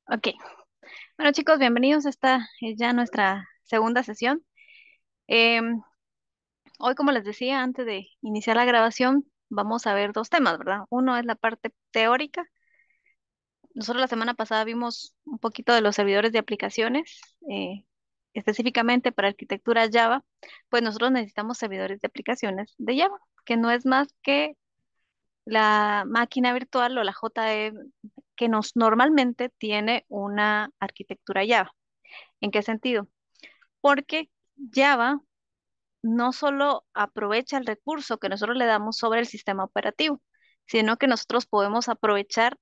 Ok, bueno chicos, bienvenidos. Esta es ya nuestra segunda sesión. Em, Hoy, como les decía antes de iniciar la grabación, vamos a ver dos temas, ¿verdad? Uno es la parte teórica. Nosotros la semana pasada vimos un poquito de los servidores de aplicaciones, específicamente para arquitectura Java. Pues nosotros necesitamos servidores de aplicaciones de Java, que no es más que la máquina virtual o la JE que nos normalmente tiene una arquitectura Java. ¿En qué sentido? Porque Java no solo aprovecha el recurso que nosotros le damos sobre el sistema operativo, sino que nosotros podemos aprovechar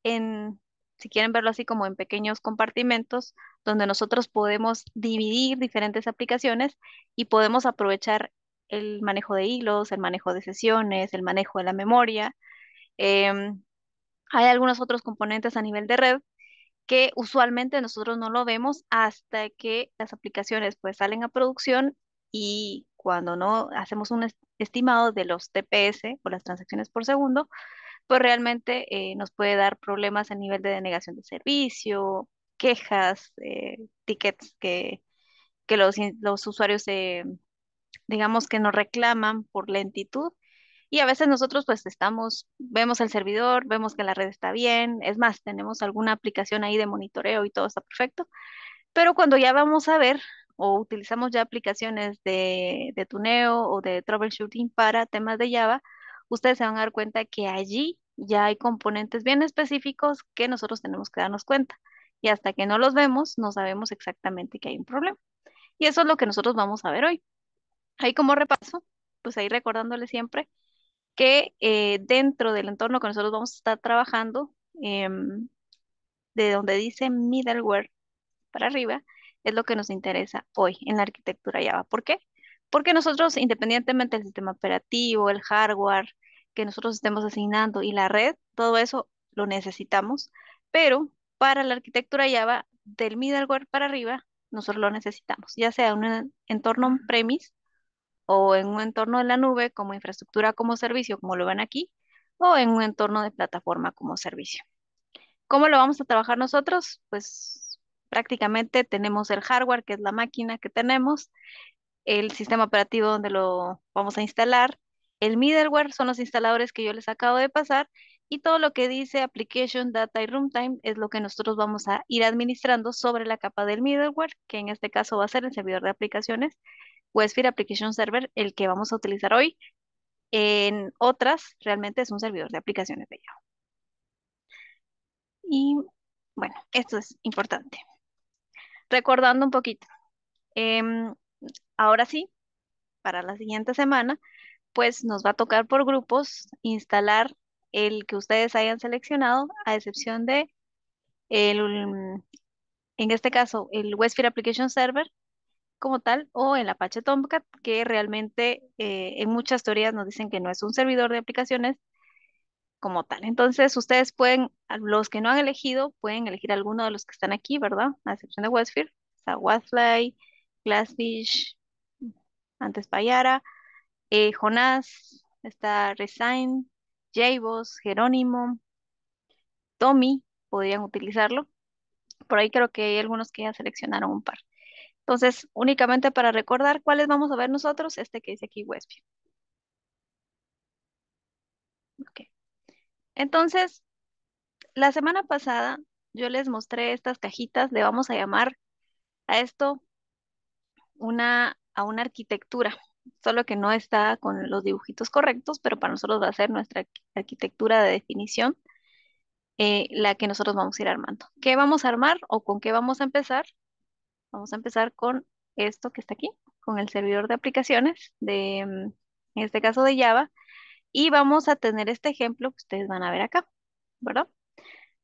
en, si quieren verlo así, como en pequeños compartimentos, donde nosotros podemos dividir diferentes aplicaciones y podemos aprovechar el manejo de hilos, el manejo de sesiones, el manejo de la memoria. Em, Hay algunos otros componentes a nivel de red que usualmente nosotros no lo vemos hasta que las aplicaciones pues salen a producción, y cuando no hacemos un estimado de los TPS o las transacciones por segundo, pues realmente nos puede dar problemas a nivel de denegación de servicio, quejas, tickets que los usuarios, digamos, que nos reclaman por lentitud. Y a veces nosotros pues vemos el servidor, vemos que la red está bien, es más, tenemos alguna aplicación ahí de monitoreo y todo está perfecto, pero cuando ya vamos a ver o utilizamos ya aplicaciones de tuneo o de troubleshooting para temas de Java, ustedes se van a dar cuenta que allí ya hay componentes bien específicos que nosotros tenemos que darnos cuenta. Y hasta que no los vemos, no sabemos exactamente que hay un problema. Y eso es lo que nosotros vamos a ver hoy. Ahí como repaso, pues ahí recordándole siempre que dentro del entorno que nosotros vamos a estar trabajando, de donde dice middleware para arriba, es lo que nos interesa hoy en la arquitectura Java. ¿Por qué? Porque nosotros, independientemente del sistema operativo, el hardware que nosotros estemos asignando y la red, todo eso lo necesitamos, pero para la arquitectura Java, del middleware para arriba, nosotros lo necesitamos, ya sea en un entorno on-premise o en un entorno de la nube como infraestructura como servicio, como lo ven aquí, o en un entorno de plataforma como servicio. ¿Cómo lo vamos a trabajar nosotros? Pues prácticamente tenemos el hardware, que es la máquina que tenemos, el sistema operativo donde lo vamos a instalar, el middleware son los instaladores que yo les acabo de pasar, y todo lo que dice application, data y runtime es lo que nosotros vamos a ir administrando sobre la capa del middleware, que en este caso va a ser el servidor de aplicaciones, WebSphere Application Server, el que vamos a utilizar hoy. En otras, realmente es un servidor de aplicaciones de Java. Y bueno, esto es importante. Recordando un poquito, em, ahora sí, para la siguiente semana, pues nos va a tocar por grupos instalar el que ustedes hayan seleccionado, a excepción de en este caso, el WebSphere Application Server como tal, o el Apache Tomcat, que realmente en muchas teorías nos dicen que no es un servidor de aplicaciones como tal. Entonces, ustedes pueden, a los que no han elegido, pueden elegir alguno de los que están aquí, ¿verdad? A excepción de WebSphere, está Wattfly, Glassfish, antes Payara, Jonás, está Resign, JBoss, Jerónimo, Tommy, podrían utilizarlo. Por ahí creo que hay algunos que ya seleccionaron un par. Entonces, únicamente para recordar cuáles vamos a ver nosotros, este que dice aquí WebSphere. Ok. Entonces, la semana pasada yo les mostré estas cajitas, le vamos a llamar a esto a una arquitectura, solo que no está con los dibujitos correctos, pero para nosotros va a ser nuestra arquitectura de definición, la que nosotros vamos a ir armando. ¿Qué vamos a armar o con qué vamos a empezar? Vamos a empezar con esto que está aquí, con el servidor de aplicaciones en este caso de Java, y vamos a tener este ejemplo que ustedes van a ver acá, ¿verdad?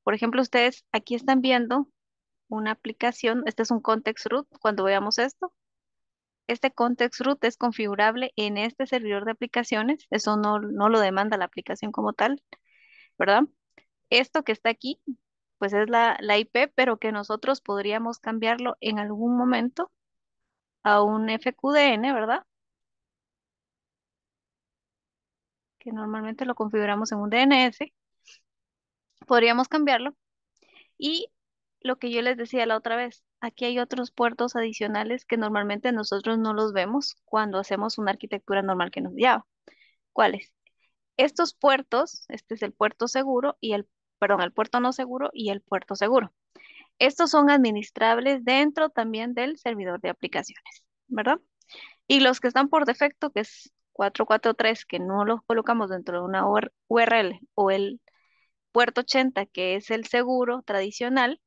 Por ejemplo, ustedes aquí están viendo una aplicación, este es un context root, cuando veamos esto. Este context root es configurable en este servidor de aplicaciones, eso no lo demanda la aplicación como tal, ¿verdad? Esto que está aquí, pues es la IP, pero que nosotros podríamos cambiarlo en algún momento a un FQDN, ¿verdad? Que normalmente lo configuramos en un DNS, podríamos cambiarlo. Y lo que yo les decía la otra vez, aquí hay otros puertos adicionales que normalmente nosotros no los vemos cuando hacemos una arquitectura normal que nos lleva. ¿Cuáles? Estos puertos, este es el puerto seguro y perdón, el puerto no seguro y el puerto seguro. Estos son administrables dentro también del servidor de aplicaciones, ¿verdad? Y los que están por defecto, que es 443, que no los colocamos dentro de una URL o el puerto 80, que es el seguro tradicional,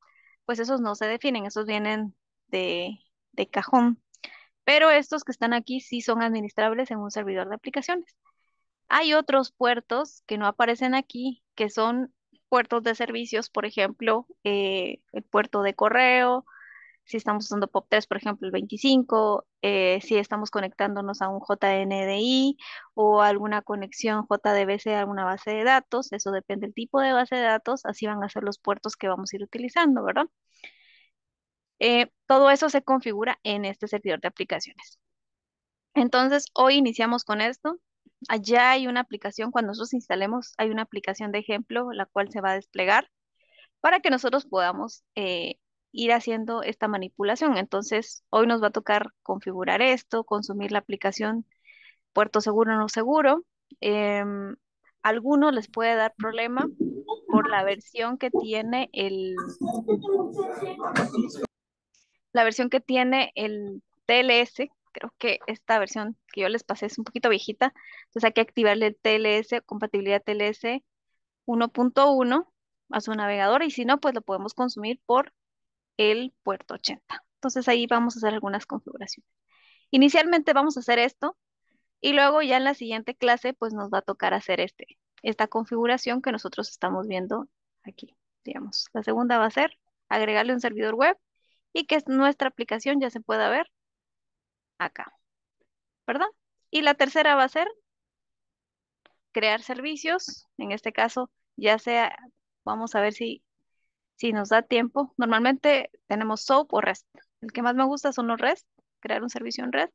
pues esos no se definen, esos vienen de, de cajón. Pero estos que están aquí sí son administrables en un servidor de aplicaciones. Hay otros puertos que no aparecen aquí, que son puertos de servicios, por ejemplo, el puerto de correo, si estamos usando POP3, por ejemplo, el 25, si estamos conectándonos a un JNDI o alguna conexión JDBC a alguna base de datos, eso depende del tipo de base de datos, así van a ser los puertos que vamos a ir utilizando, ¿verdad? Todo eso se configura en este servidor de aplicaciones. Entonces, hoy iniciamos con esto. Allá hay una aplicación, cuando nosotros instalemos, hay una aplicación de ejemplo, la cual se va a desplegar para que nosotros podamos ir haciendo esta manipulación. Entonces, hoy nos va a tocar configurar esto, consumir la aplicación puerto seguro o no seguro. Em, Algunos les puede dar problema por la versión que tiene el TLS. Creo que esta versión que yo les pasé es un poquito viejita. Entonces hay que activarle el TLS, compatibilidad TLS 1.1 a su navegador y si no, pues lo podemos consumir por el puerto 80. Entonces ahí vamos a hacer algunas configuraciones. Inicialmente vamos a hacer esto y luego ya en la siguiente clase pues nos va a tocar hacer esta configuración que nosotros estamos viendo aquí. Digamos, la segunda va a ser agregarle un servidor web y que nuestra aplicación ya se pueda ver acá, ¿verdad? Y la tercera va a ser crear servicios. En este caso, ya sea, vamos a ver si nos da tiempo. Normalmente tenemos SOAP o REST. El que más me gusta son los REST, crear un servicio en REST.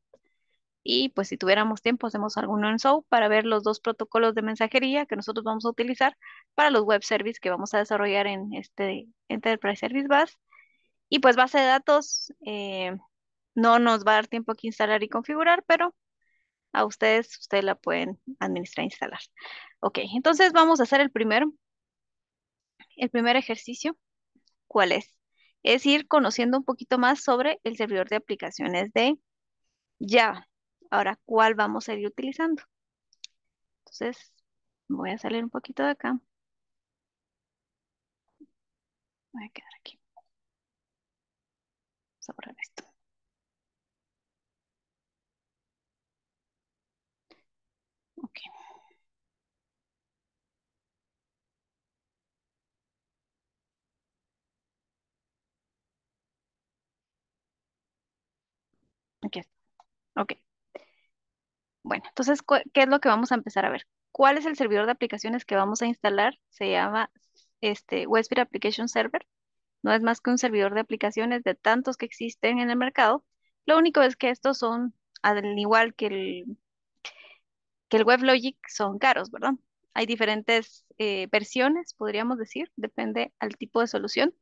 Y pues si tuviéramos tiempo, hacemos alguno en SOAP para ver los dos protocolos de mensajería que nosotros vamos a utilizar para los web services que vamos a desarrollar en este Enterprise Service Bus. Y pues base de datos, no nos va a dar tiempo aquí instalar y configurar, pero a ustedes la pueden administrar e instalar. Ok, entonces vamos a hacer el primer ejercicio. ¿Cuál es? Es ir conociendo un poquito más sobre el servidor de aplicaciones de Java. Ahora, ¿cuál vamos a ir utilizando? Entonces, voy a salir un poquito de acá. Voy a quedar aquí. Vamos a borrar esto. Ok, aquí está. Ok, bueno, entonces, ¿qué es lo que vamos a empezar a ver? ¿Cuál es el servidor de aplicaciones que vamos a instalar? Se llama WebSphere Application Server. No es más que un servidor de aplicaciones de tantos que existen en el mercado. Lo único es que estos son, al igual que el WebLogic, son caros, ¿verdad? Hay diferentes versiones, podríamos decir, depende al tipo de solución.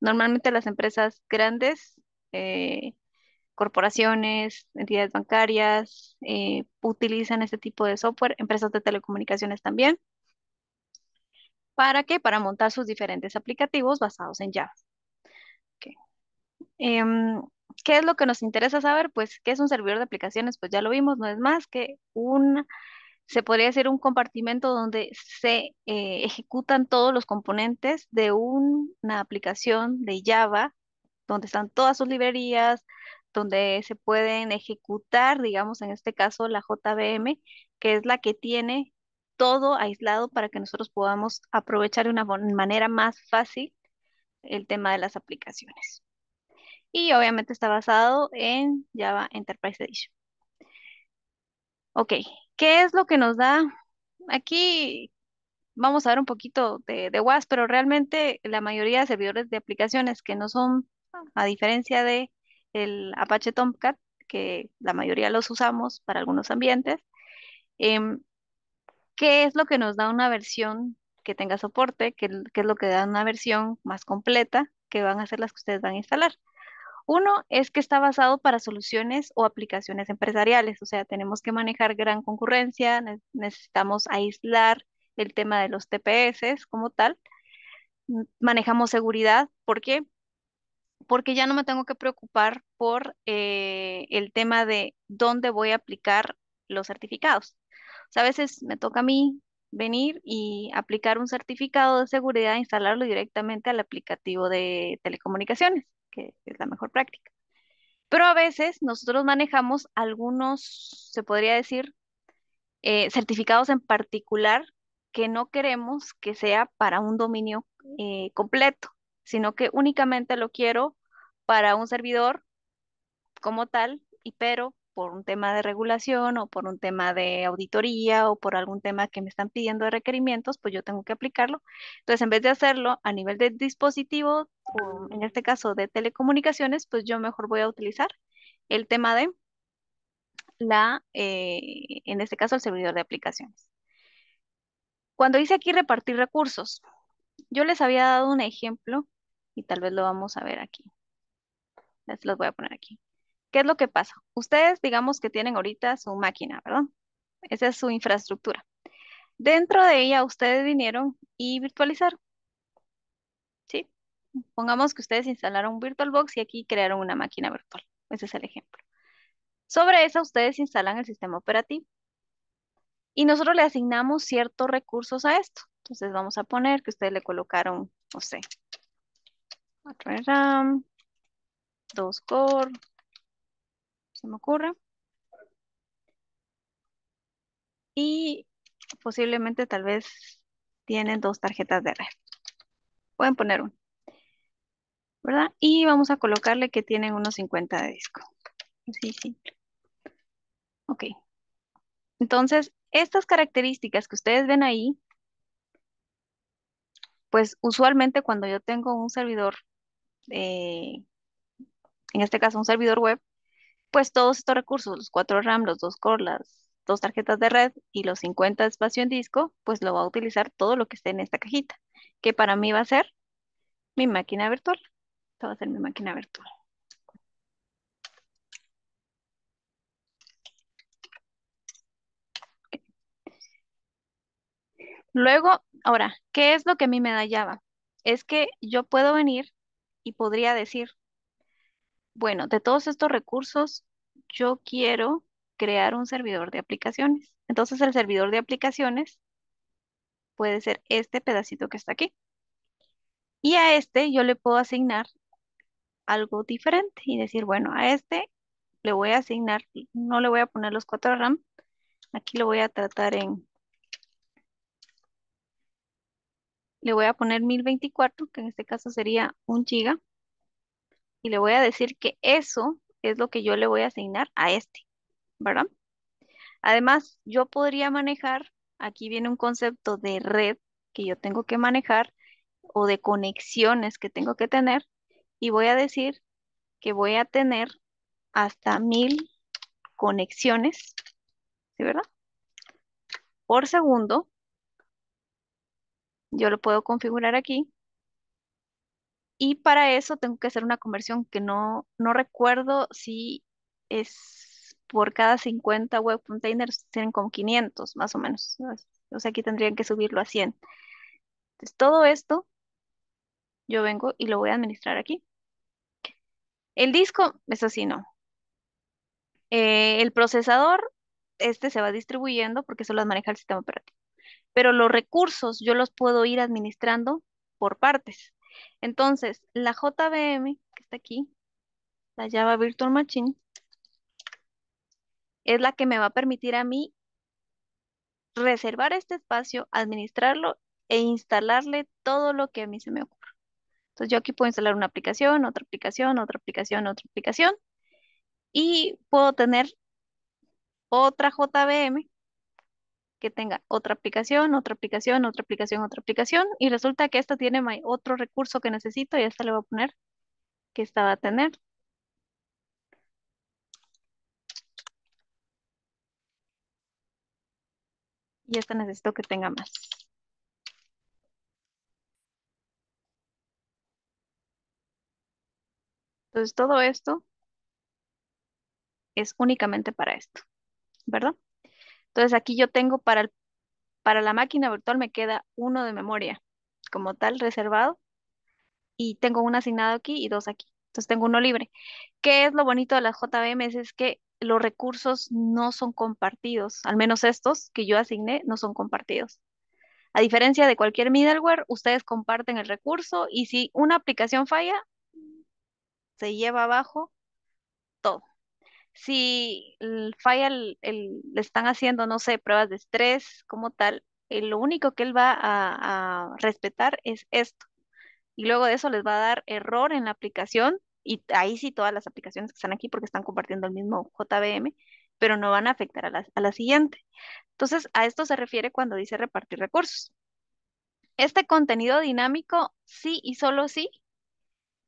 Normalmente las empresas grandes, eh, corporaciones, entidades bancarias, utilizan este tipo de software, empresas de telecomunicaciones también. ¿Para qué? Para montar sus diferentes aplicativos basados en Java. Ok. Em, ¿Qué es lo que nos interesa saber? Pues, ¿qué es un servidor de aplicaciones? Pues ya lo vimos, no es más que se podría decir un compartimento donde se ejecutan todos los componentes de una aplicación de Java, donde están todas sus librerías, donde se pueden ejecutar, digamos, en este caso, la JVM, que es la que tiene todo aislado para que nosotros podamos aprovechar de una manera más fácil el tema de las aplicaciones. Y obviamente está basado en Java Enterprise Edition. Ok, ¿qué es lo que nos da? Aquí vamos a ver un poquito de WAS, pero realmente la mayoría de servidores de aplicaciones que no son, a diferencia de el Apache Tomcat, que la mayoría los usamos para algunos ambientes, em, ¿qué es lo que nos da una versión? que tenga soporte, que es lo que da una versión más completa, que van a ser las que ustedes van a instalar. Uno es que está basado para soluciones o aplicaciones empresariales, o sea, tenemos que manejar gran concurrencia, necesitamos aislar el tema de los TPS como tal, manejamos seguridad, ¿por qué? Porque ya no me tengo que preocupar por el tema de dónde voy a aplicar los certificados. O sea, a veces me toca a mí venir y aplicar un certificado de seguridad, instalarlo directamente al aplicativo de telecomunicaciones, que es la mejor práctica. Pero a veces nosotros manejamos algunos, se podría decir, certificados en particular que no queremos que sea para un dominio completo, sino que únicamente lo quiero para un servidor como tal, y pero por un tema de regulación o por un tema de auditoría o por algún tema que me están pidiendo de requerimientos, pues yo tengo que aplicarlo. Entonces, en vez de hacerlo a nivel de dispositivo, o en este caso de telecomunicaciones, pues yo mejor voy a utilizar el tema de en este caso, el servidor de aplicaciones. Cuando dice aquí repartir recursos, yo les había dado un ejemplo y tal vez lo vamos a ver aquí. Les los voy a poner aquí. ¿Qué es lo que pasa? Ustedes, digamos que tienen ahorita su máquina, ¿verdad? Esa es su infraestructura. Dentro de ella, ustedes vinieron y virtualizaron, ¿sí? Pongamos que ustedes instalaron VirtualBox y aquí crearon una máquina virtual. Ese es el ejemplo. Sobre esa, ustedes instalan el sistema operativo y nosotros le asignamos ciertos recursos a esto. Entonces, vamos a poner que ustedes le colocaron, no sé, 4 de RAM, 2 core, se me ocurre, y posiblemente tal vez tienen 2 tarjetas de red. Pueden poner una, ¿verdad? Y vamos a colocarle que tienen unos 50 de disco. Así, simple. Ok. Entonces, estas características que ustedes ven ahí, pues usualmente cuando yo tengo un servidor, eh, en este caso un servidor web, pues todos estos recursos, los 4 RAM, los 2 core, las 2 tarjetas de red y los 50 de espacio en disco, pues lo va a utilizar todo lo que esté en esta cajita, que para mí va a ser mi máquina virtual. Esta va a ser mi máquina virtual. Luego, ahora, ¿qué es lo que a mí me da Java? Es que yo puedo venir y podría decir, bueno, de todos estos recursos, yo quiero crear un servidor de aplicaciones. Entonces, el servidor de aplicaciones puede ser este pedacito que está aquí. Y a este yo le puedo asignar algo diferente y decir, bueno, a este le voy a asignar, no le voy a poner los 4 RAM, aquí lo voy a tratar le voy a poner 1024, que en este caso sería 1 GB, y le voy a decir que eso es lo que yo le voy a asignar a este, ¿verdad? Además, yo podría manejar, aquí viene un concepto de red que yo tengo que manejar o de conexiones que tengo que tener, y voy a decir que voy a tener hasta 1000 conexiones, ¿sí, verdad? Por segundo, yo lo puedo configurar aquí y para eso tengo que hacer una conversión que no recuerdo si es por cada 50 web containers, tienen como 500 más o menos, ¿no? O sea, aquí tendrían que subirlo a 100. Entonces, todo esto yo vengo y lo voy a administrar aquí. El disco, eso sí, no. El procesador, este se va distribuyendo porque eso lo maneja el sistema operativo. Pero los recursos yo los puedo ir administrando por partes. Entonces, la JVM que está aquí, la Java Virtual Machine, es la que me va a permitir a mí reservar este espacio, administrarlo e instalarle todo lo que a mí se me ocurra. Entonces, yo aquí puedo instalar una aplicación, otra aplicación, otra aplicación, otra aplicación, y puedo tener otra JVM que tenga otra aplicación, otra aplicación, otra aplicación, otra aplicación, y resulta que esta tiene otro recurso que necesito y a esta le voy a poner que esta va a tener, y esta necesito que tenga más. Entonces, todo esto es únicamente para esto, ¿verdad? Entonces, aquí yo tengo para la máquina virtual me queda uno de memoria como tal reservado y tengo uno asignado aquí y dos aquí. Entonces, tengo uno libre. ¿Qué es lo bonito de las JVMs? Es que los recursos no son compartidos, al menos estos que yo asigné no son compartidos. A diferencia de cualquier middleware, ustedes comparten el recurso y si una aplicación falla, se lleva abajo todo. Si falla, le están haciendo, no sé, pruebas de estrés como tal, lo único que él va a respetar es esto. Y luego de eso les va a dar error en la aplicación y ahí sí todas las aplicaciones que están aquí porque están compartiendo el mismo JVM, pero no van a afectar a la siguiente. Entonces, a esto se refiere cuando dice repartir recursos. Este contenido dinámico, sí y solo sí,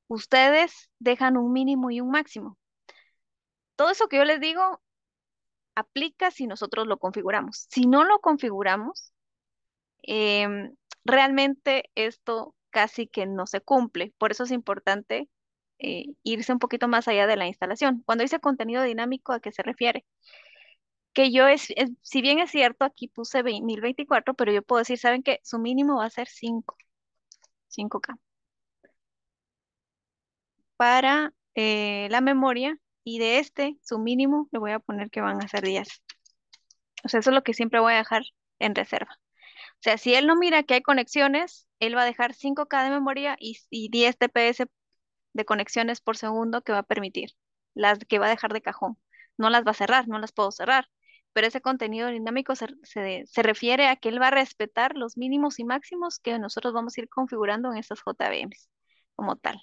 ustedes dejan un mínimo y un máximo. Todo eso que yo les digo aplica si nosotros lo configuramos. Si no lo configuramos, realmente esto casi que no se cumple. Por eso es importante irse un poquito más allá de la instalación. Cuando dice contenido dinámico, ¿a qué se refiere? Que yo si bien es cierto, aquí puse 2024, pero yo puedo decir, ¿saben qué? Su mínimo va a ser 5K para la memoria y de este, su mínimo, le voy a poner que van a ser 10. O sea, eso es lo que siempre voy a dejar en reserva. O sea, si él no mira que hay conexiones, él va a dejar 5K de memoria y 10 TPS de conexiones por segundo que va a permitir, las que va a dejar de cajón. No las va a cerrar, no las puedo cerrar. Pero ese contenido dinámico se refiere a que él va a respetar los mínimos y máximos que nosotros vamos a ir configurando en estas JVMs como tal.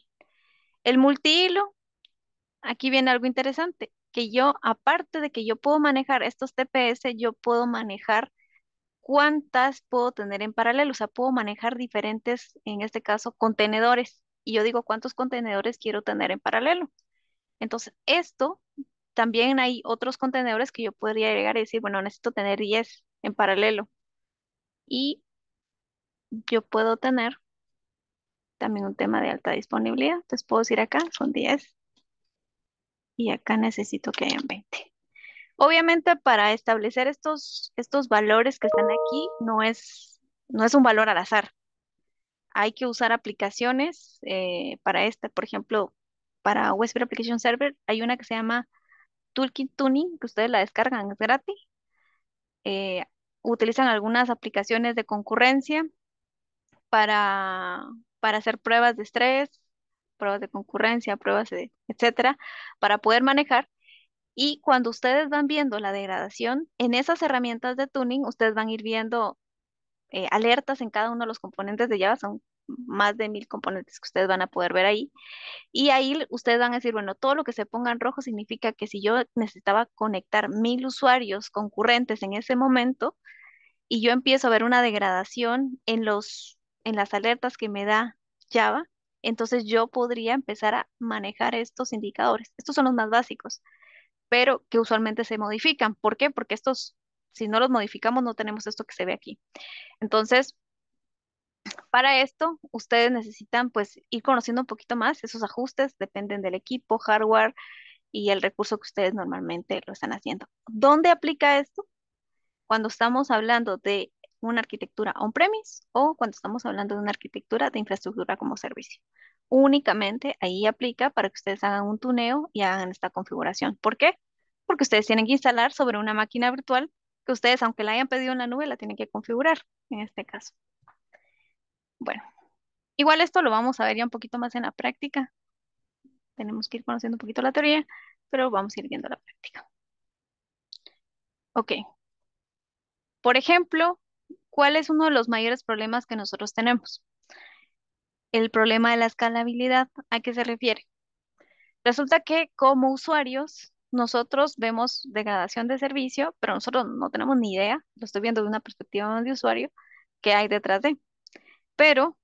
El multihilo, aquí viene algo interesante, que yo, aparte de que yo puedo manejar estos TPS, yo puedo manejar cuántas puedo tener en paralelo. O sea, puedo manejar diferentes, en este caso, contenedores. Y yo digo, ¿cuántos contenedores quiero tener en paralelo? Entonces, esto, también hay otros contenedores que yo podría llegar y decir, bueno, necesito tener 10 en paralelo. Y yo puedo tener también un tema de alta disponibilidad. Entonces, puedo decir acá, son 10 y acá necesito que hayan 20. Obviamente, para establecer estos valores que están aquí, no es un valor al azar. Hay que usar aplicaciones para esta, por ejemplo, para Whisper Application Server hay una que se llama Toolkit Tuning, que ustedes la descargan, es gratis. Eh, Utilizan algunas aplicaciones de concurrencia para, para hacer pruebas de estrés, pruebas de concurrencia, etcétera, para poder manejar. Y cuando ustedes van viendo la degradación, en esas herramientas de tuning, ustedes van a ir viendo alertas en cada uno de los componentes de Java, son más de 1000 componentes que ustedes van a poder ver ahí. Y ahí ustedes van a decir, bueno, todo lo que se ponga en rojo significa que si yo necesitaba conectar 1000 usuarios concurrentes en ese momento y yo empiezo a ver una degradación en las alertas que me da Java, entonces yo podría empezar a manejar estos indicadores. Estos son los más básicos, pero que usualmente se modifican. ¿Por qué? Porque estos, si no los modificamos, no tenemos esto que se ve aquí. Entonces, para esto, ustedes necesitan pues ir conociendo un poquito más. Esos ajustes dependen del equipo, hardware y el recurso que ustedes normalmente lo están haciendo. ¿Dónde aplica esto? Cuando estamos hablando de una arquitectura on-premise o cuando estamos hablando de una arquitectura de infraestructura como servicio. Únicamente ahí aplica para que ustedes hagan un tuneo y hagan esta configuración. ¿Por qué? Porque ustedes tienen que instalar sobre una máquina virtual que ustedes, aunque la hayan pedido en la nube, la tienen que configurar en este caso. Bueno. Igual esto lo vamos a ver ya un poquito más en la práctica. Tenemos que ir conociendo un poquito la teoría, pero vamos a ir viendo la práctica. Ok. Por ejemplo, ¿cuál es uno de los mayores problemas que nosotros tenemos? El problema de la escalabilidad. ¿A qué se refiere? Resulta que como usuarios, nosotros vemos degradación de servicio, pero nosotros no tenemos ni idea, lo estoy viendo de una perspectiva más de usuario, qué hay detrás de. Pero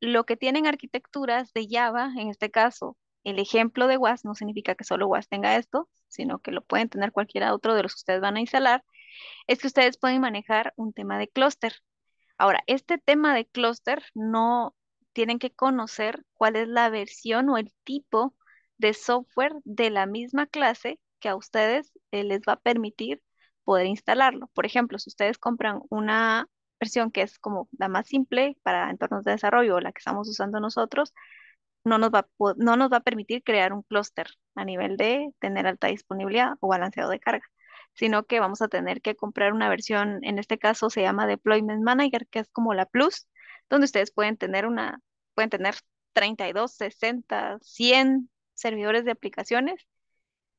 lo que tienen arquitecturas de Java, en este caso, el ejemplo de WAS, no significa que solo WAS tenga esto, sino que lo pueden tener cualquiera otro de los que ustedes van a instalar, es que ustedes pueden manejar un tema de clúster. Ahora, este tema de clúster no tienen que conocer cuál es la versión o el tipo de software de la misma clase que a ustedes les va a permitir poder instalarlo. Por ejemplo, si ustedes compran una versión que es como la más simple para entornos de desarrollo o la que estamos usando nosotros, no nos va a permitir crear un clúster a nivel de tener alta disponibilidad o balanceado de carga, sino que vamos a tener que comprar una versión, en este caso se llama Deployment Manager, que es como la Plus, donde ustedes pueden tener 32, 60, 100 servidores de aplicaciones,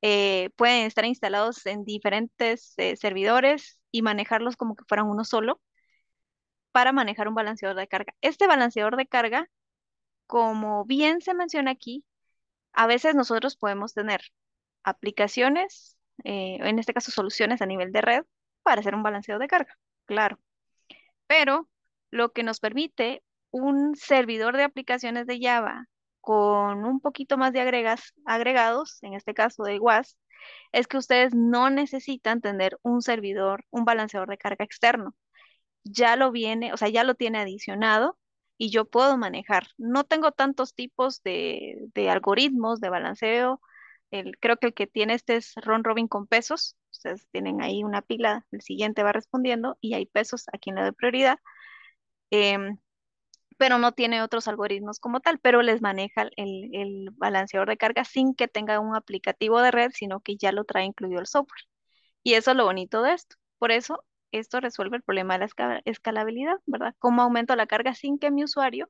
pueden estar instalados en diferentes servidores y manejarlos como que fueran uno solo para manejar un balanceador de carga. Este balanceador de carga, como bien se menciona aquí, a veces nosotros podemos tener aplicaciones, en este caso soluciones a nivel de red, para hacer un balanceo de carga, claro. Pero lo que nos permite un servidor de aplicaciones de Java con un poquito más de agregados, en este caso de WAS, es que ustedes no necesitan tener un servidor, un balanceador de carga externo, ya lo viene, o sea, ya lo tiene adicionado y yo puedo manejar. No tengo tantos tipos de algoritmos de balanceo. Creo que el que tiene este es Ron Robin con pesos. Ustedes tienen ahí una pila, el siguiente va respondiendo y hay pesos a quien le doy prioridad. em, pero no tiene otros algoritmos como tal, pero les maneja el balanceador de carga sin que tenga un aplicativo de red, sino que ya lo trae incluido el software. Y eso es lo bonito de esto. Por eso, esto resuelve el problema de la escalabilidad, ¿verdad? ¿Cómo aumento la carga sin que mi usuario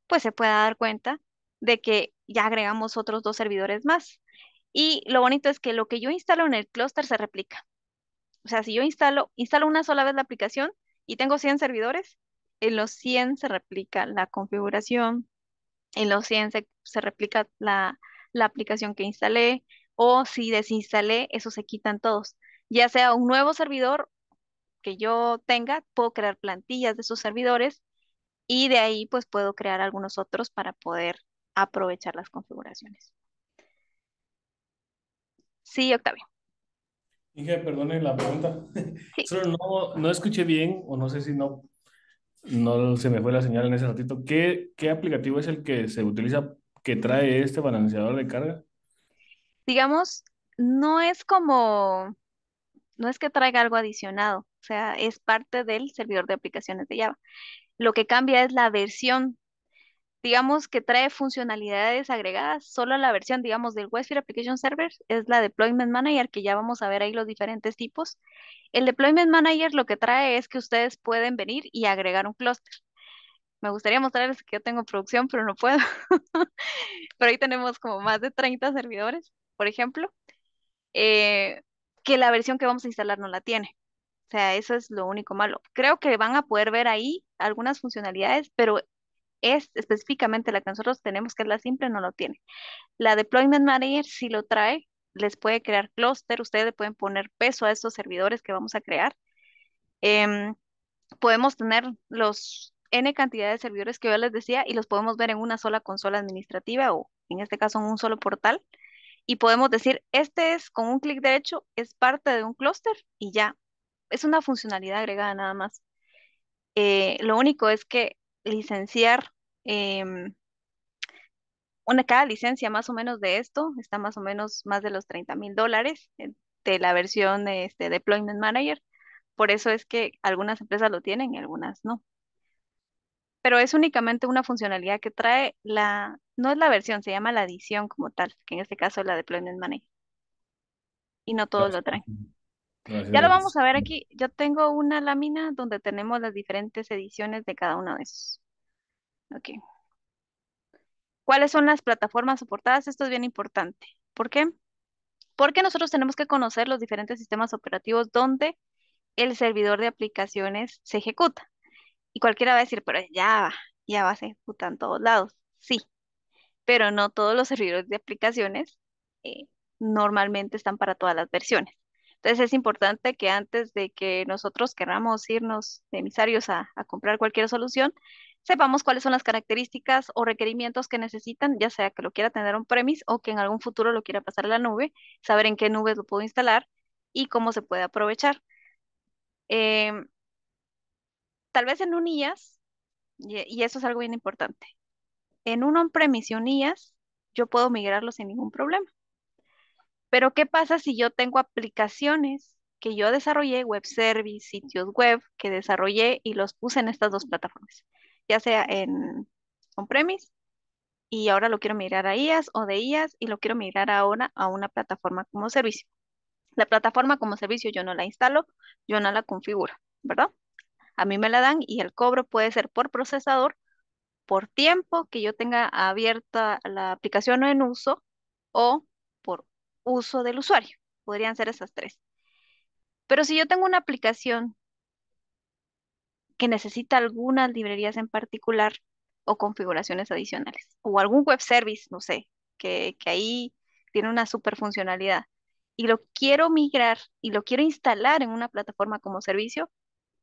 pues se pueda dar cuenta de que ya agregamos otros dos servidores más? Y lo bonito es que lo que yo instalo en el clúster se replica. O sea, si yo instalo una sola vez la aplicación y tengo 100 servidores, en los 100 se replica la configuración, en los 100 se replica la aplicación que instalé, o si desinstalé, eso se quitan todos. Ya sea un nuevo servidor que yo tenga, puedo crear plantillas de esos servidores y de ahí pues puedo crear algunos otros para poder aprovechar las configuraciones. Sí, Octavio. Dije, perdone la pregunta. Sí. Solo no escuché bien, o no sé si no se me fue la señal en ese ratito. ¿Qué aplicativo es el que se utiliza que trae este balanceador de carga? Digamos, no es como, no es que traiga algo adicionado, o sea, es parte del servidor de aplicaciones de Java. Lo que cambia es la versión. Digamos que trae funcionalidades agregadas, solo la versión, digamos, del WebSphere Application Server es la Deployment Manager, que ya vamos a ver ahí los diferentes tipos. El Deployment Manager lo que trae es que ustedes pueden venir y agregar un clúster. Me gustaría mostrarles que yo tengo producción, pero no puedo. Pero ahí tenemos como más de 30 servidores, por ejemplo, eh, que la versión que vamos a instalar no la tiene. O sea, eso es lo único malo. Creo que van a poder ver ahí algunas funcionalidades, pero es específicamente la que nosotros tenemos, que es la simple, no lo tiene. La Deployment Manager sí lo trae, les puede crear clúster, ustedes le pueden poner peso a estos servidores que vamos a crear. Em, Podemos tener los N cantidad de servidores que yo les decía y los podemos ver en una sola consola administrativa o en este caso en un solo portal. Y podemos decir, este es con un clic derecho, es parte de un clúster y ya, es una funcionalidad agregada nada más. Lo único es que licenciar em, cada licencia más o menos de esto está más o menos más de los $30,000 de la versión de este Deployment Manager. Por eso es que algunas empresas lo tienen y algunas no. Pero es únicamente una funcionalidad que trae no es la versión, se llama la adición como tal, que en este caso es la Deployment Manager, y no todos lo Gracias. traen. Ya lo vamos Gracias. a ver aquí. Yo tengo una lámina donde tenemos las diferentes ediciones de cada uno de esos. Ok. ¿Cuáles son las plataformas soportadas? Esto es bien importante. ¿Por qué? Porque nosotros tenemos que conocer los diferentes sistemas operativos donde el servidor de aplicaciones se ejecuta. Y cualquiera va a decir, pero ya se ejecuta en todos lados. Sí, pero no todos los servidores de aplicaciones eh, normalmente están para todas las versiones. Entonces es importante que antes de que nosotros queramos irnos de emisarios a comprar cualquier solución, sepamos cuáles son las características o requerimientos que necesitan, ya sea que lo quiera tener on-premise o que en algún futuro lo quiera pasar a la nube, saber en qué nubes lo puedo instalar y cómo se puede aprovechar. Em, Tal vez en un IaaS, y eso es algo bien importante. En un on-premise y un IaaS, yo puedo migrarlo sin ningún problema. Pero ¿qué pasa si yo tengo aplicaciones que yo desarrollé, web service, sitios web que desarrollé y los puse en estas dos plataformas, ya sea en on-premise y ahora lo quiero migrar a IaaS o de IaaS y lo quiero migrar ahora a una plataforma como servicio? La plataforma como servicio yo no la instalo, yo no la configuro, ¿verdad? A mí me la dan y el cobro puede ser por procesador, por tiempo que yo tenga abierta la aplicación o en uso o por uso del usuario. Podrían ser esas tres. Pero si yo tengo una aplicación que necesita algunas librerías en particular o configuraciones adicionales, o algún web service, no sé, que ahí tiene una super funcionalidad, y lo quiero migrar y lo quiero instalar en una plataforma como servicio,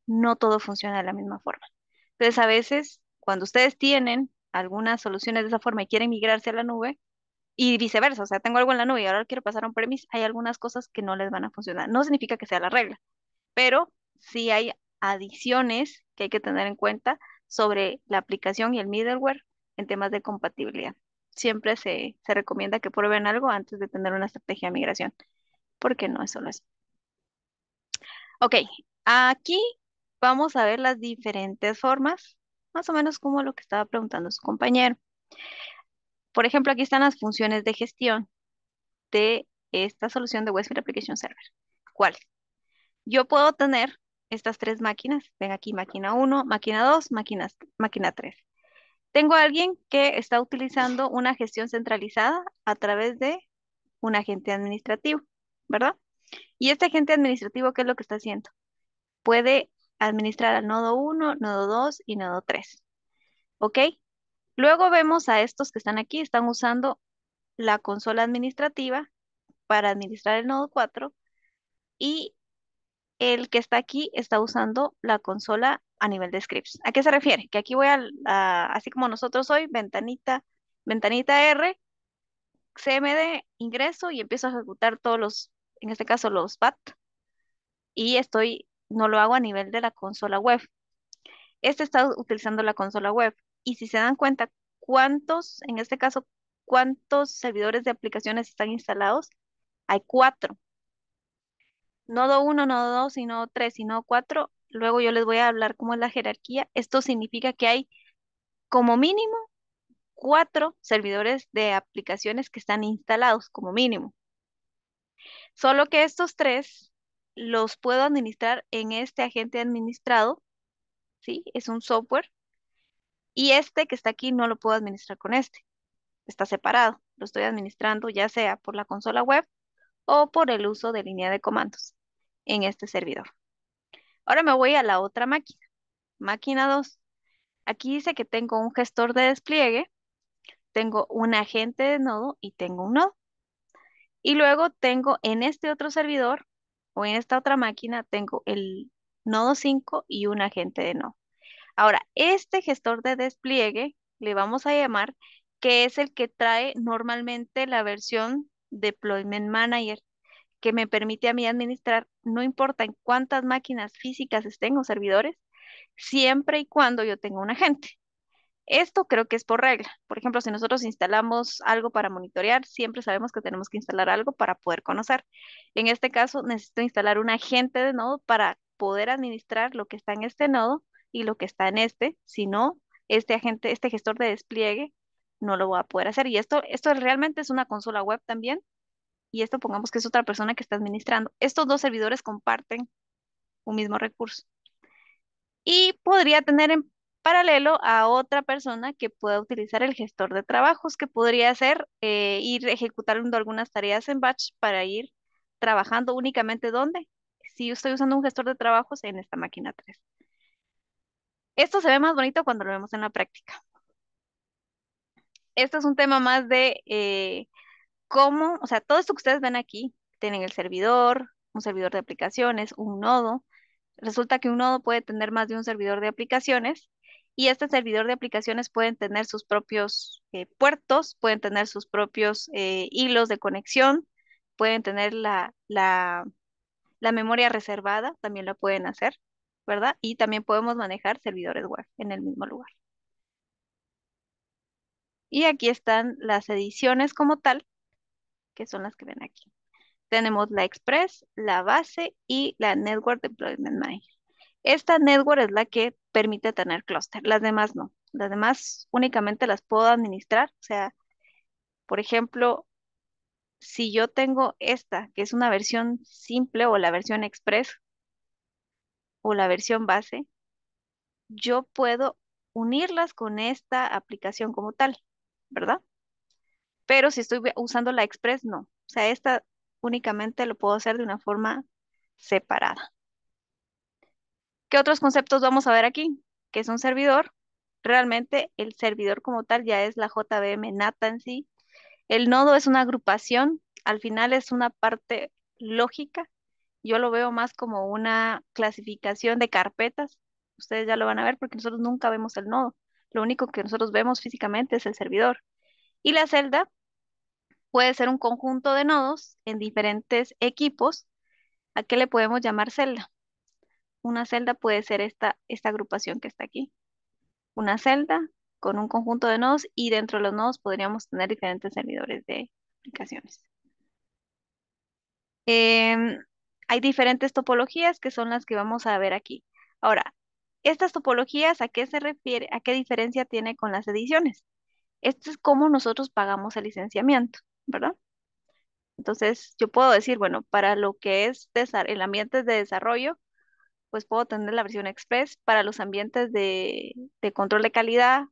no todo funciona de la misma forma. Entonces, a veces, cuando ustedes tienen algunas soluciones de esa forma y quieren migrarse a la nube, y viceversa, o sea, tengo algo en la nube y ahora lo quiero pasar a un premise, hay algunas cosas que no les van a funcionar. No significa que sea la regla, pero sí hay adiciones que hay que tener en cuenta sobre la aplicación y el middleware en temas de compatibilidad. Siempre se recomienda que prueben algo antes de tener una estrategia de migración, porque no es solo eso. Ok, aquí vamos a ver las diferentes formas, más o menos como lo que estaba preguntando su compañero. Por ejemplo, aquí están las funciones de gestión de esta solución de WebSphere Application Server. ¿Cuál? Yo puedo tener estas tres máquinas. Ven aquí, máquina uno, máquina 2, máquina 3. Tengo a alguien que está utilizando una gestión centralizada a través de un agente administrativo, ¿verdad? Y este agente administrativo, ¿qué es lo que está haciendo? Puede administrar al nodo uno, nodo 2 y nodo 3. ¿Ok? Luego vemos a estos que están aquí, están usando la consola administrativa para administrar el nodo 4 y el que está aquí está usando la consola a nivel de scripts. ¿A qué se refiere? Que aquí voy así como nosotros hoy, ventanita R, CMD, ingreso y empiezo a ejecutar todos los, en este caso los BAT, y no lo hago a nivel de la consola web. Este está utilizando la consola web. Y si se dan cuenta, en este caso, cuántos servidores de aplicaciones están instalados? Hay cuatro. Nodo uno, nodo 2 y nodo 3 y nodo 4. Luego yo les voy a hablar cómo es la jerarquía. Esto significa que hay como mínimo cuatro servidores de aplicaciones que están instalados, como mínimo. Solo que estos tres los puedo administrar en este agente administrado, ¿sí? Es un software. Y este que está aquí no lo puedo administrar con este. Está separado. Lo estoy administrando ya sea por la consola web o por el uso de línea de comandos en este servidor. Ahora me voy a la otra máquina. Máquina 2. Aquí dice que tengo un gestor de despliegue, tengo un agente de nodo y tengo un nodo. Y luego tengo en este otro servidor o en esta otra máquina, tengo el nodo 5 y un agente de nodo. Ahora, este gestor de despliegue le vamos a llamar que es el que trae normalmente la versión Deployment Manager, que me permite a mí administrar, no importa en cuántas máquinas físicas estén o servidores, siempre y cuando yo tenga un agente. Esto creo que es por regla. Por ejemplo, si nosotros instalamos algo para monitorear, siempre sabemos que tenemos que instalar algo para poder conocer. En este caso, necesito instalar un agente de nodo para poder administrar lo que está en este nodo y lo que está en este. Si no, este agente, este gestor de despliegue, no lo voy a poder hacer. Y esto realmente es una consola web también. Y esto pongamos que es otra persona que está administrando. Estos dos servidores comparten un mismo recurso y podría tener en paralelo a otra persona que pueda utilizar el gestor de trabajos, que podría ser ir ejecutando algunas tareas en batch para ir trabajando únicamente ¿dónde? Si yo estoy usando un gestor de trabajos en esta máquina 3. Esto se ve más bonito cuando lo vemos en la práctica. Esto es un tema más de cómo, o sea, todo esto que ustedes ven aquí, tienen el servidor, un servidor de aplicaciones, un nodo. Resulta que un nodo puede tener más de un servidor de aplicaciones y este servidor de aplicaciones pueden tener sus propios puertos, pueden tener sus propios hilos de conexión, pueden tener la memoria reservada, también lo pueden hacer, ¿verdad? Y también podemos manejar servidores web en el mismo lugar. Y aquí están las ediciones como tal, que son las que ven aquí. Tenemos la Express, la base y la Network Deployment Manager. Esta network es la que permite tener clúster, las demás no. Las demás únicamente las puedo administrar. O sea, por ejemplo, si yo tengo esta, que es una versión simple o la versión Express o la versión base, yo puedo unirlas con esta aplicación como tal, ¿verdad? Pero si estoy usando la Express, no. O sea, esta únicamente lo puedo hacer de una forma separada. ¿Qué otros conceptos vamos a ver aquí? ¿Qué es un servidor? Realmente el servidor como tal ya es la JVM NATA en sí. El nodo es una agrupación, al final es una parte lógica. Yo lo veo más como una clasificación de carpetas. Ustedes ya lo van a ver porque nosotros nunca vemos el nodo. Lo único que nosotros vemos físicamente es el servidor. Y la celda puede ser un conjunto de nodos en diferentes equipos. ¿A qué le podemos llamar celda? Una celda puede ser esta agrupación que está aquí. Una celda con un conjunto de nodos y dentro de los nodos podríamos tener diferentes servidores de aplicaciones. Em, Hay diferentes topologías que son las que vamos a ver aquí. Ahora, estas topologías, ¿a qué se refiere? ¿A qué diferencia tiene con las ediciones? Esto es cómo nosotros pagamos el licenciamiento, ¿verdad? Entonces, yo puedo decir, bueno, para lo que es el ambiente de desarrollo, pues puedo tener la versión Express. Para los ambientes de control de calidad,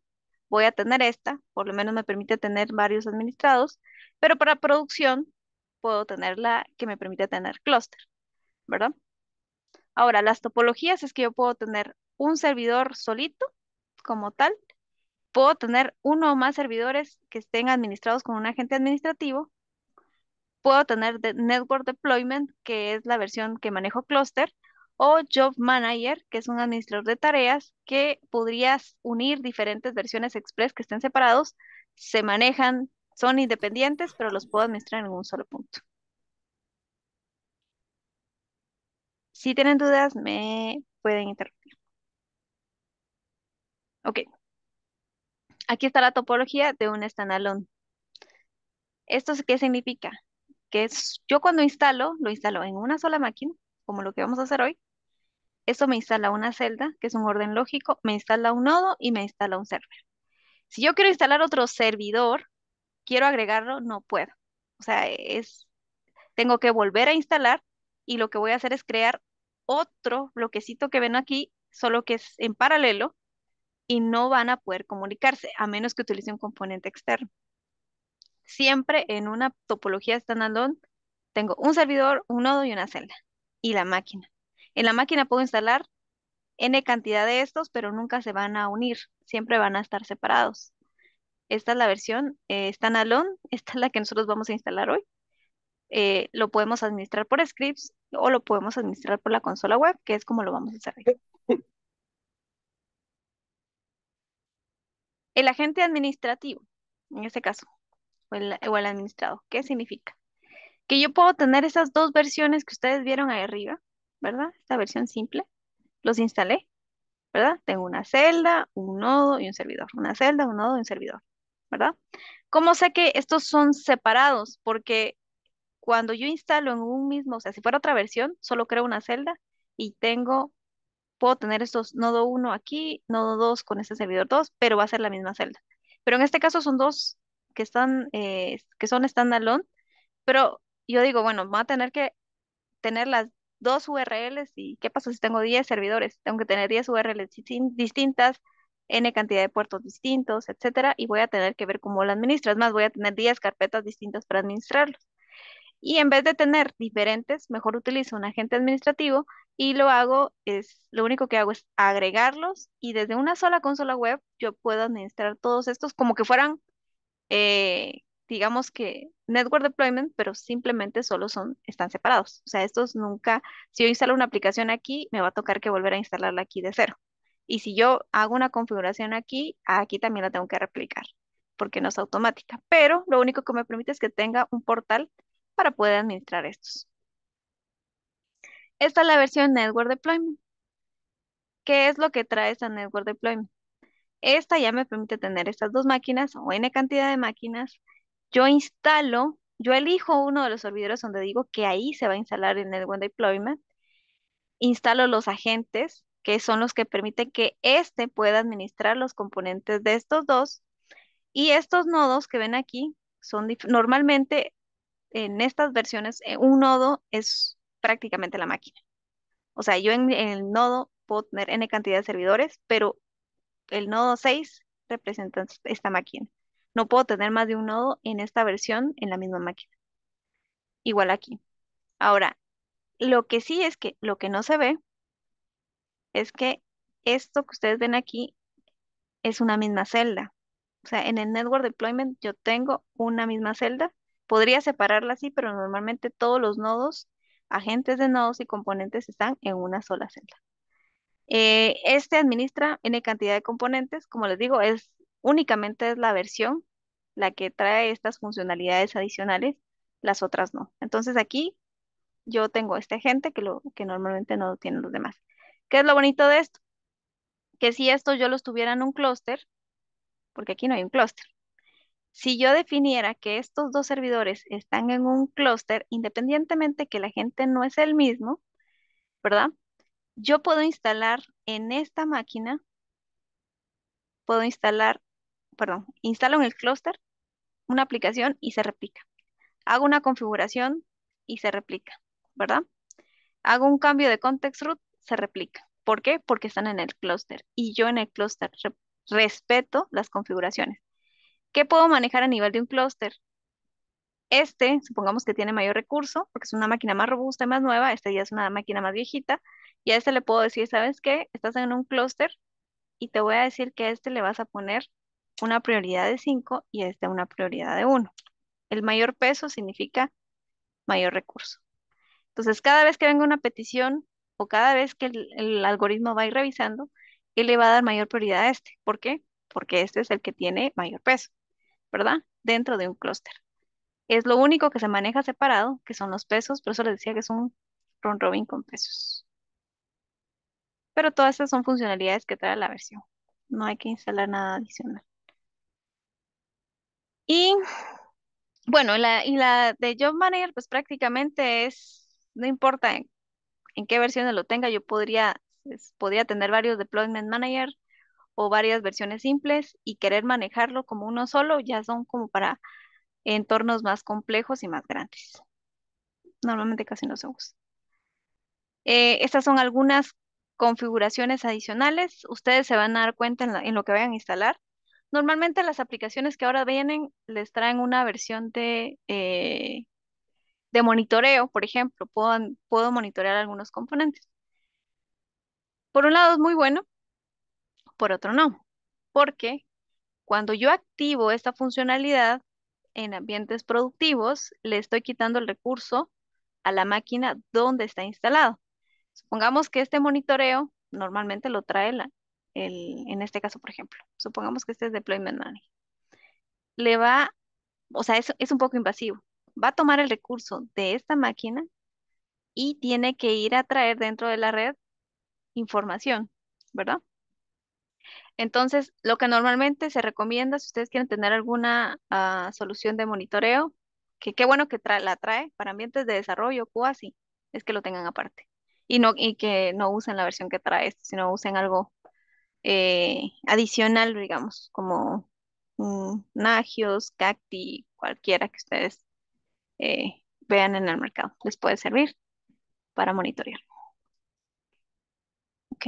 voy a tener esta, por lo menos me permite tener varios administrados, pero para producción puedo tener la que me permite tener clúster, ¿verdad? Ahora, las topologías es que yo puedo tener un servidor solito como tal, puedo tener uno o más servidores que estén administrados con un agente administrativo, puedo tener Network Deployment, que es la versión que manejo clúster, o Job Manager, que es un administrador de tareas que podrías unir diferentes versiones Express que estén separados, se manejan, son independientes, pero los puedo administrar en un solo punto. Si tienen dudas, me pueden interrumpir. Ok, aquí está la topología de un standalone. ¿Qué significa? Que yo cuando instalo, lo instalo en una sola máquina, como lo que vamos a hacer hoy. Esto me instala una celda, que es un orden lógico, me instala un nodo y me instala un server. Si yo quiero instalar otro servidor, quiero agregarlo, no puedo. O sea, tengo que volver a instalar y lo que voy a hacer es crear otro bloquecito que ven aquí, solo que es en paralelo y no van a poder comunicarse a menos que utilice un componente externo. Siempre en una topología standalone tengo un servidor, un nodo y una celda y la máquina. En la máquina puedo instalar N cantidad de estos, pero nunca se van a unir, siempre van a estar separados. Esta es la versión standalone, esta es la que nosotros vamos a instalar hoy. Lo podemos administrar por scripts o lo podemos administrar por la consola web, que es como lo vamos a hacer hoy. El agente administrativo, en este caso, o el administrado, ¿qué significa? Que yo puedo tener esas dos versiones que ustedes vieron ahí arriba, ¿verdad? Esta versión simple, los instalé, ¿verdad? Tengo una celda, un nodo y un servidor. Una celda, un nodo y un servidor, ¿verdad? ¿Cómo sé que estos son separados? Porque cuando yo instalo en un mismo, o sea, si fuera otra versión, solo creo una celda y puedo tener estos nodo uno aquí, nodo 2 con este servidor 2, pero va a ser la misma celda. Pero en este caso son dos que son standalone, pero yo digo, bueno, voy a tener que tener las dos URLs y ¿qué pasa si tengo 10 servidores? Tengo que tener 10 URLs distintas, N cantidad de puertos distintos, etcétera, y voy a tener que ver cómo lo administro. Es más, voy a tener 10 carpetas distintas para administrarlos. Y en vez de tener diferentes, mejor utilizo un agente administrativo y lo único que hago es agregarlos y desde una sola consola web yo puedo administrar todos estos como que fueran digamos que network deployment, pero simplemente están separados. O sea, estos nunca, si yo instalo una aplicación aquí, me va a tocar que volver a instalarla aquí de cero. Y si yo hago una configuración aquí, aquí también la tengo que replicar, porque no es automática. Pero lo único que me permite es que tenga un portal para poder administrar estos. Esta es la versión network deployment. ¿Qué es lo que trae esta network deployment? Esta ya me permite tener estas dos máquinas o n cantidad de máquinas. Yo elijo uno de los servidores donde digo que ahí se va a instalar el Network Deployment. Instalo los agentes, que son los que permiten que éste pueda administrar los componentes de estos dos. Y estos nodos que ven aquí son normalmente en estas versiones, un nodo es prácticamente la máquina. O sea, yo en el nodo puedo tener n cantidad de servidores, pero el nodo 6 representa esta máquina. No puedo tener más de un nodo en esta versión en la misma máquina. Igual aquí. Ahora, lo que sí es que lo que no se ve es que esto que ustedes ven aquí es una misma celda. O sea, en el Network Deployment yo tengo una misma celda. Podría separarla así, pero normalmente todos los nodos, agentes de nodos y componentes están en una sola celda. Este administra N cantidad de componentes. Como les digo, únicamente es la versión la que trae estas funcionalidades adicionales, las otras no. Entonces aquí yo tengo este agente que normalmente no lo tienen los demás. ¿Qué es lo bonito de esto? Que si esto yo los tuviera en un clúster, porque aquí no hay un clúster. Si yo definiera que estos dos servidores están en un clúster, independientemente que la gente no es el mismo, ¿verdad? Yo puedo instalar en esta máquina, puedo instalar, perdón, instalo en el clúster una aplicación y se replica. Hago una configuración y se replica, ¿verdad? Hago un cambio de context root, se replica. ¿Por qué? Porque están en el clúster y yo en el clúster respeto las configuraciones. ¿Qué puedo manejar a nivel de un clúster? Supongamos que tiene mayor recurso, porque es una máquina más robusta y más nueva, este ya es una máquina más viejita, y a este le puedo decir, ¿sabes qué? Estás en un clúster y te voy a decir que a este le vas a poner una prioridad de 5 y a este una prioridad de 1. El mayor peso significa mayor recurso. Entonces, cada vez que venga una petición o cada vez que el algoritmo va a ir revisando, él le va a dar mayor prioridad a este. ¿Por qué? Porque este es el que tiene mayor peso, ¿verdad? Dentro de un clúster. Es lo único que se maneja separado, que son los pesos, por eso les decía que es un round robin con pesos. Pero todas estas son funcionalidades que trae la versión. No hay que instalar nada adicional. Y bueno, la de Job Manager, pues prácticamente no importa en qué versiones lo tenga, yo podría tener varios Deployment Manager o varias versiones simples y querer manejarlo como uno solo, ya son como para entornos más complejos y más grandes. Normalmente casi no se usa. Estas son algunas configuraciones adicionales. Ustedes se van a dar cuenta en lo que vayan a instalar. Normalmente las aplicaciones que ahora vienen les traen una versión de monitoreo, por ejemplo. Puedo monitorear algunos componentes. Por un lado es muy bueno, por otro no. Porque cuando yo activo esta funcionalidad en ambientes productivos, le estoy quitando el recurso a la máquina donde está instalado. Supongamos que este monitoreo normalmente lo trae en este caso, por ejemplo, supongamos que este es Deployment Manager. Le va, o sea, es un poco invasivo. Va a tomar el recurso de esta máquina y tiene que ir a traer dentro de la red información, ¿verdad? Entonces, lo que normalmente se recomienda, si ustedes quieren tener alguna solución de monitoreo, que qué bueno que la trae para ambientes de desarrollo, QA, sí, es que lo tengan aparte. Y que no usen la versión que trae esto, sino usen algo adicional, digamos, como Nagios, Cacti, cualquiera que ustedes vean en el mercado. Les puede servir para monitorear. ¿Ok?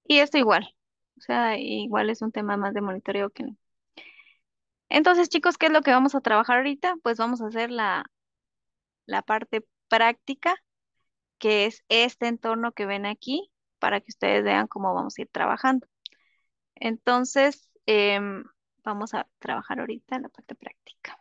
Y esto igual. O sea, igual es un tema más de monitoreo que no. Entonces, chicos, ¿qué es lo que vamos a trabajar ahorita? Pues vamos a hacer la parte práctica, que es este entorno que ven aquí, para que ustedes vean cómo vamos a ir trabajando. Entonces, vamos a trabajar ahorita en la parte práctica.